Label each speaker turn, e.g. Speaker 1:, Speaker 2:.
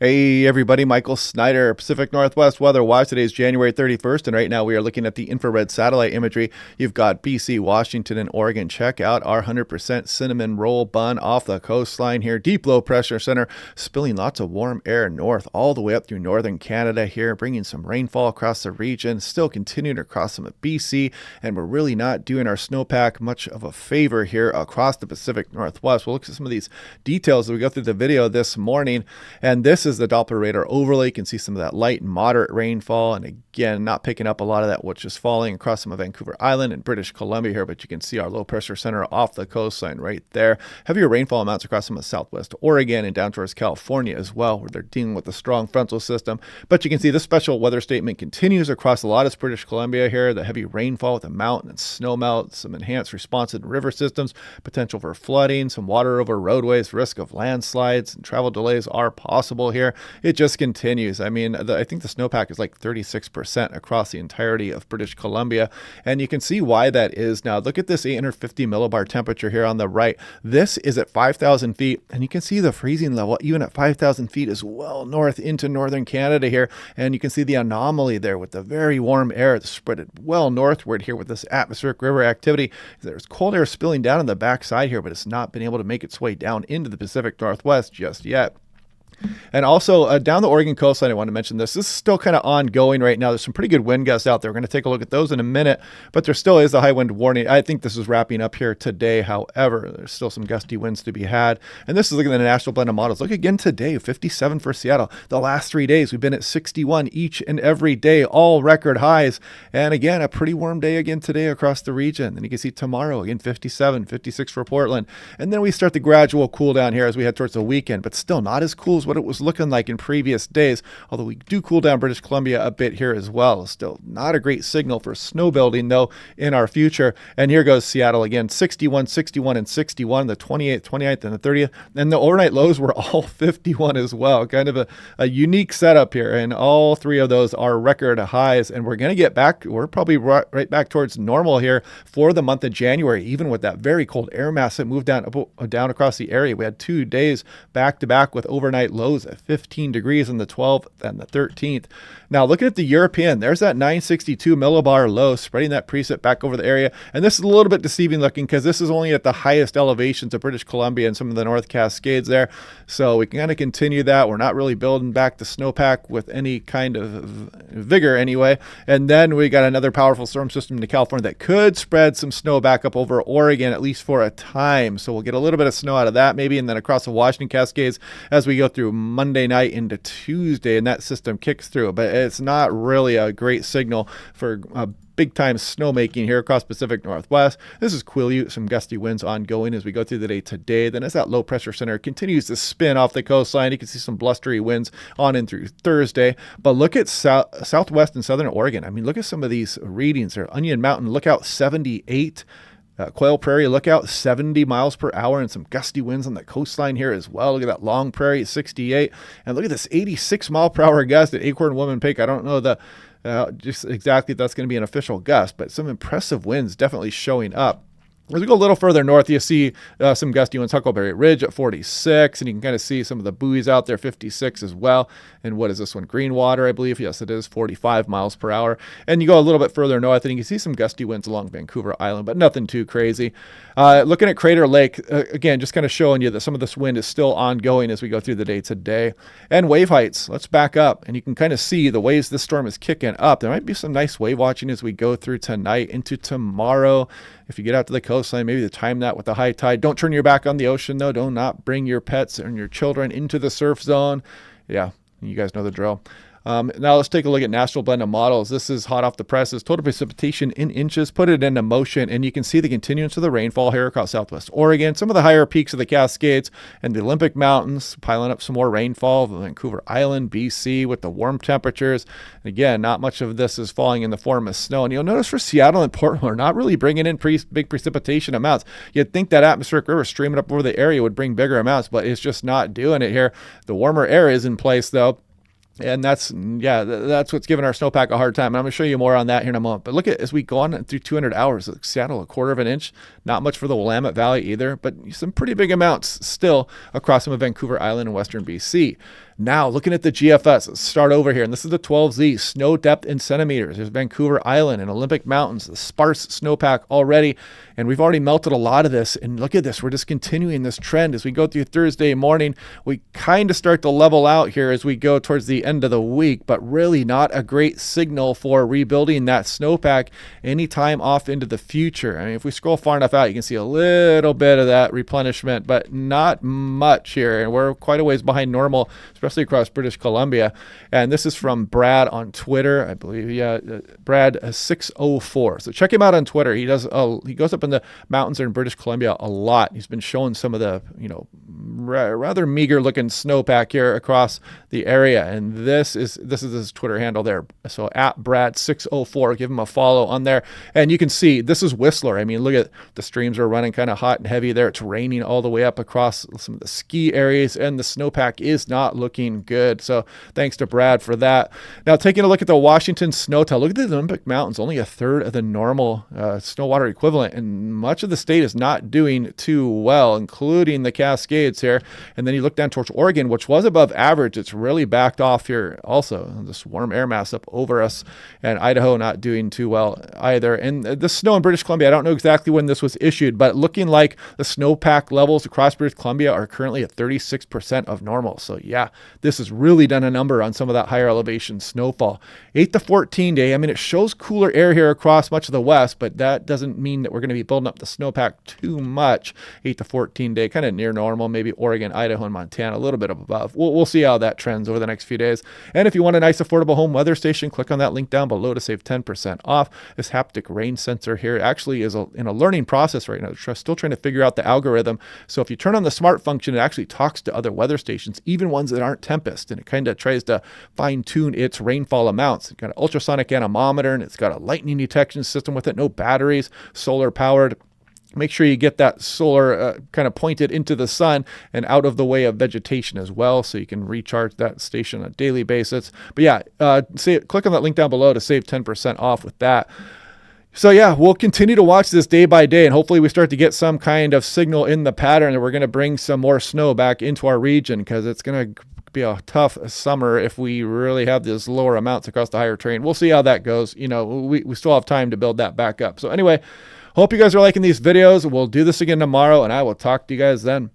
Speaker 1: Hey everybody, Michael Snyder, Pacific Northwest Weather Watch. Today is January 31st, and right now we are looking at the infrared satellite imagery. You've got BC, Washington, and Oregon. Check out our 100% cinnamon roll bun off the coastline here. Deep low pressure center spilling lots of warm air north all the way up through northern Canada here, bringing some rainfall across the region, still continuing across some of BC, and we're really not doing our snowpack much of a favor here across the Pacific Northwest. We'll look at some of these details as we go through the video this morning, and this is the Doppler radar overlay. You can see some of that light and moderate rainfall, and again, not picking up a lot of that which is falling across some of Vancouver Island and British Columbia here, but you can see our low pressure center off the coastline right there. Heavier rainfall amounts across some of southwest Oregon and down towards California as well, where they're dealing with a strong frontal system. But you can see this special weather statement continues across a lot of British Columbia here. The heavy rainfall with the mountain and snow melt, some enhanced response in river systems, potential for flooding, some water over roadways, risk of landslides, and travel delays are possible here. It just continues. I mean, I think the snowpack is like 36% across the entirety of British Columbia, and you can see why that is now. Look at this 850 millibar temperature here on the right. This is at 5,000 feet, and you can see the freezing level even at 5,000 feet is well north into northern Canada here, and you can see the anomaly there with the very warm air that's spread well northward here with this atmospheric river activity. There's cold air spilling down on the backside here, but it's not been able to make its way down into the Pacific Northwest just yet. And also down the Oregon coastline, I want to mention this. This is still kind of ongoing right now. There's some pretty good wind gusts out there. We're going to take a look at those in a minute, but there still is a high wind warning. I think this is wrapping up here today. However, there's still some gusty winds to be had. And this is looking at the national blend of models. Look again today, 57 for Seattle. The last 3 days, we've been at 61 each and every day, all record highs. And again, a pretty warm day again today across the region. And you can see tomorrow, again, 57, 56 for Portland. And then we start the gradual cool down here as we head towards the weekend, but still not as cool as what it was looking like in previous days, although we do cool down British Columbia a bit here as well. Still not a great signal for snow building though in our future. And here goes Seattle again, 61, 61, and 61, the 28th, 29th, and the 30th. And the overnight lows were all 51 as well. Kind of a unique setup here. And all three of those are record highs. And we're going to get back, we're probably right back towards normal here for the month of January, even with that very cold air mass that moved down across the area. We had 2 days back to back with overnight lows at 15 degrees on the 12th and the 13th. Now looking at the European, there's that 962 millibar low spreading that precip back over the area. And this is a little bit deceiving looking because this is only at the highest elevations of British Columbia and some of the North Cascades there. So we can kind of continue that. We're not really building back the snowpack with any kind of vigor anyway. And then we got another powerful storm system into California that could spread some snow back up over Oregon, at least for a time. So we'll get a little bit of snow out of that maybe, and then across the Washington Cascades as we go through Monday night into Tuesday, and that system kicks through. But it's not really a great signal for big time snowmaking here across Pacific Northwest. This is Quileute, some gusty winds ongoing as we go through the day today. Then as that low pressure center continues to spin off the coastline, you can see some blustery winds on in through Thursday. But look at southwest and southern Oregon. I mean, look at some of these readings there. Onion Mountain, lookout 78. Quail Prairie, lookout 70 miles per hour, and some gusty winds on the coastline here as well. Look at that Long Prairie, 68. And look at this 86 mile per hour gust at Acorn Woman Peak. I don't know just exactly if that's going to be an official gust, but some impressive winds definitely showing up. As we go a little further north, you see some gusty winds, Huckleberry Ridge at 46, and you can kind of see some of the buoys out there, 56 as well. And what is this one? Greenwater, I believe. Yes, it is 45 miles per hour. And you go a little bit further north, and you can see some gusty winds along Vancouver Island, but nothing too crazy. Looking at Crater Lake, again, just kind of showing you that some of this wind is still ongoing as we go through the day today. And wave heights, let's back up, and you can kind of see the waves this storm is kicking up. There might be some nice wave watching as we go through tonight into tomorrow. If you get out to the coastline, maybe to time that with the high tide. Don't turn your back on the ocean, though. Do not bring your pets and your children into the surf zone. Yeah, you guys know the drill. Now let's take a look at national blend of models. This is hot off the presses. Total precipitation in inches. Put it into motion, and you can see the continuance of the rainfall here across southwest Oregon, some of the higher peaks of the Cascades and the Olympic Mountains, piling up some more rainfall. Vancouver Island, BC, with the warm temperatures. And again, not much of this is falling in the form of snow. And you'll notice for Seattle and Portland, we're not really bringing in big precipitation amounts. You'd think that atmospheric river streaming up over the area would bring bigger amounts, but it's just not doing it here. The warmer air is in place, though. And that's what's giving our snowpack a hard time. And I'm going to show you more on that here in a moment. But look at, as we go on through 200 hours, Seattle, 1/4 of an inch. Not much for the Willamette Valley either, but some pretty big amounts still across some of Vancouver Island and western BC. Now, looking at the GFS, let's start over here. And this is the 12Z, snow depth in centimeters. There's Vancouver Island and Olympic Mountains, the sparse snowpack already. And we've already melted a lot of this. And look at this. We're just continuing this trend as we go through Thursday morning. We kind of start to level out here as we go towards the end of the week, but really not a great signal for rebuilding that snowpack anytime off into the future. I mean, if we scroll far enough out, you can see a little bit of that replenishment, but not much here. And we're quite a ways behind normal, especially across British Columbia. And this is from Brad on Twitter, I believe. Yeah, Brad 604. So check him out on Twitter. He goes up in the mountains in British Columbia a lot. He's been showing some of the, rather meager looking snowpack here across the area. And this is his Twitter handle there. So at Brad 604, give him a follow on there. And you can see this is Whistler. I mean, look at the streams are running kind of hot and heavy there. It's raining all the way up across some of the ski areas, and the snowpack is not looking good. So thanks to Brad for that. Now, taking a look at the Washington snow tell, look at the Olympic Mountains, only a third of the normal snow water equivalent, and much of the state is not doing too well, including the Cascades here. And then you look down towards Oregon, which was above average. It's really backed off here also. This warm air mass up over us, and Idaho not doing too well either. And the snow in British Columbia, I don't know exactly when this was issued, but looking like the snowpack levels across British Columbia are currently at 36% of normal. So yeah, this has really done a number on some of that higher elevation snowfall. 8 to 14 day. I mean, it shows cooler air here across much of the west, but that doesn't mean that we're going to be building up the snowpack too much. 8 to 14 day, kind of near normal, maybe Oregon, Idaho, and Montana, a little bit above. We'll see how that trends over the next few days. And if you want a nice affordable home weather station, click on that link down below to save 10% off. This haptic rain sensor here actually is in a learning process right now. They're still trying to figure out the algorithm. So if you turn on the smart function, it actually talks to other weather stations, even ones that aren't Tempest, and it kind of tries to fine tune its rainfall amounts. It's got an ultrasonic anemometer, and it's got a lightning detection system with it, no batteries, solar powered. Make sure you get that solar kind of pointed into the sun and out of the way of vegetation as well, so you can recharge that station on a daily basis. But yeah, click on that link down below to save 10% off with that. So yeah, we'll continue to watch this day by day, and hopefully we start to get some kind of signal in the pattern that we're going to bring some more snow back into our region, because it's going to be a tough summer if we really have these lower amounts across the higher terrain. We'll see how that goes. We still have time to build that back up. So anyway, hope you guys are liking these videos. We'll do this again tomorrow, and I will talk to you guys then.